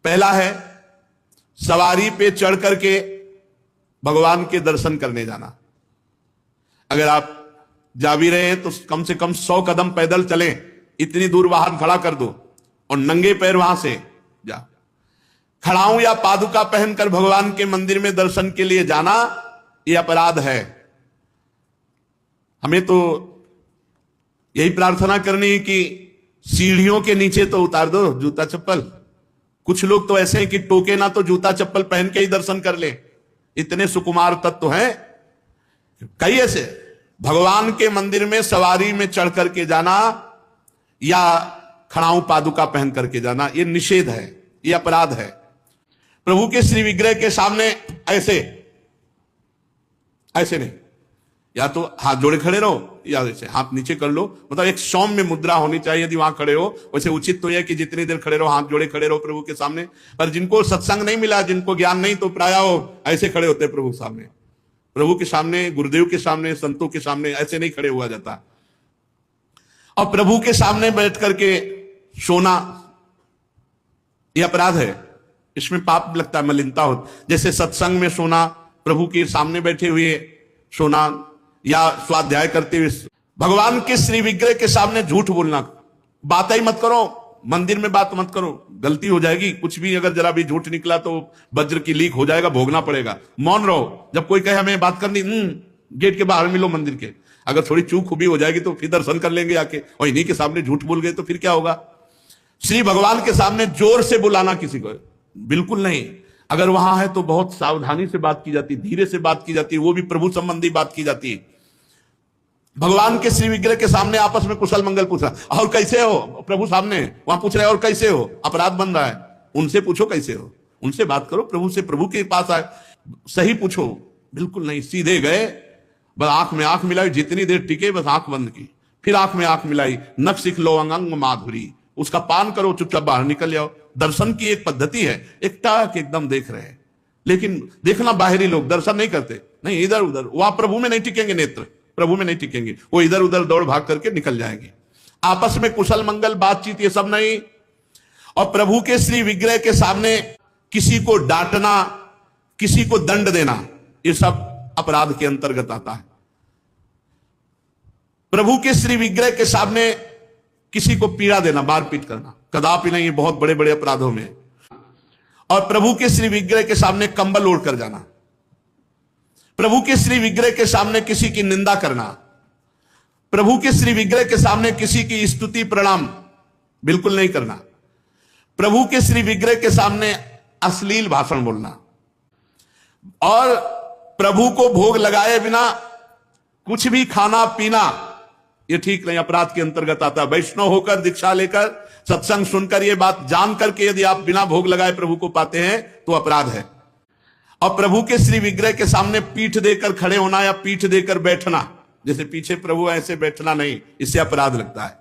पहला है सवारी पे चढ़ करके भगवान के दर्शन करने जाना। अगर आप जा भी रहे हैं तो कम से कम 100 कदम पैदल चलें, इतनी दूर वाहन खड़ा कर दो और नंगे पैर वहां से जा। खड़ाऊं या पादुका पहनकर भगवान के मंदिर में दर्शन के लिए जाना यह अपराध है। हमें तो यही प्रार्थना करनी है कि सीढ़ियों के नीचे तो उतार दो जूता चप्पल। कुछ लोग तो ऐसे हैं कि टोके ना तो जूता चप्पल पहन के ही दर्शन कर ले, इतने सुकुमार तत्व हैं। कई ऐसे भगवान के मंदिर में सवारी में चढ़ करके जाना या खड़ाऊं पादुका पहन करके जाना यह निषेध है, यह अपराध है। प्रभु के श्री विग्रह के सामने ऐसे ऐसे नहीं, या तो हाथ जोड़े खड़े रहो या ऐसे हाथ नीचे कर लो, मतलब एक सौम्य मुद्रा होनी चाहिए। यदि वहां खड़े हो वैसे उचित तो यह कि जितनी देर खड़े रहो हाथ जोड़े खड़े रहो प्रभु के सामने। पर जिनको सत्संग नहीं मिला, जिनको ज्ञान नहीं, तो प्राय ऐसे खड़े होते प्रभु सामने, प्रभु के सामने, गुरुदेव के सामने, संतों के सामने ऐसे नहीं खड़े हुआ जाता। और प्रभु के सामने बैठ करके सोना यह अपराध है, इसमें पाप लगता है, मलिनता हो। जैसे सत्संग में सोना, प्रभु के सामने बैठे हुए सोना या स्वाध्याय करते हुए, भगवान के श्री विग्रह के सामने झूठ बोलना, बात ही मत करो, मंदिर में बात मत करो, गलती हो जाएगी। कुछ भी अगर जरा भी झूठ निकला तो वज्र की लीक हो जाएगा, भोगना पड़ेगा। मौन रहो, जब कोई कहे हमें बात करनी, गेट के बाहर मिलो मंदिर के। अगर थोड़ी चूक भी हो जाएगी तो फिर दर्शन कर लेंगे आके, और इन्हीं के सामने झूठ बोल गए तो फिर क्या होगा। श्री भगवान के सामने जोर से बुलाना किसी को बिल्कुल नहीं। अगर वहां है तो बहुत सावधानी से बात की जाती, धीरे से बात की जाती है, वो भी प्रभु संबंधी बात की जाती है। भगवान के श्री विग्रह के सामने आपस में कुशल मंगल पूछ रहा, और कैसे हो, प्रभु सामने वहां पूछ रहे और कैसे हो, अपराध बन रहा है। उनसे पूछो कैसे हो, उनसे बात करो प्रभु से, प्रभु के पास आए सही पूछो, बिल्कुल नहीं सीधे गए, बस आंख में आंख मिलाई, जितनी देर टिके बस आंख बंद की, फिर आंख में आंख मिलाई, नख सिख लो अंग माधुरी, उसका पान करो, चुपचाप बाहर निकल जाओ। दर्शन की एक पद्धति है, एक टाक एकदम देख रहे हैं, लेकिन देखना बाहरी लोग दर्शन नहीं करते, नहीं इधर उधर, वहां प्रभु में नहीं टिकेंगे, नेत्र प्रभु में नहीं टिकेंगे, वो इधर उधर दौड़ भाग करके निकल जाएंगे। आपस में कुशल मंगल बातचीत ये सब नहीं। और प्रभु के श्री विग्रह के सामने किसी को डांटना, किसी को दंड देना, ये सब अपराध के अंतर्गत आता है। प्रभु के श्री विग्रह के सामने किसी को पीड़ा देना, मारपीट करना, कदापि नहीं, बहुत बड़े बड़े अपराधों में। और प्रभु के श्री विग्रह के सामने कंबल ओढ़ कर जाना, प्रभु के श्री विग्रह के सामने किसी की निंदा करना, प्रभु के श्री विग्रह के सामने किसी की स्तुति प्रणाम बिल्कुल नहीं करना, प्रभु के श्री विग्रह के सामने अश्लील भाषण बोलना, और प्रभु को भोग लगाए बिना कुछ भी खाना पीना, ये ठीक नहीं, अपराध के अंतर्गत आता है। वैष्णव होकर, दीक्षा लेकर, सत्संग सुनकर, ये बात जान करके यदि आप बिना भोग लगाए प्रभु को पाते हैं तो अपराध है। और प्रभु के श्री विग्रह के सामने पीठ देकर खड़े होना या पीठ देकर बैठना, जैसे पीछे प्रभु ऐसे बैठना नहीं, इससे अपराध लगता है।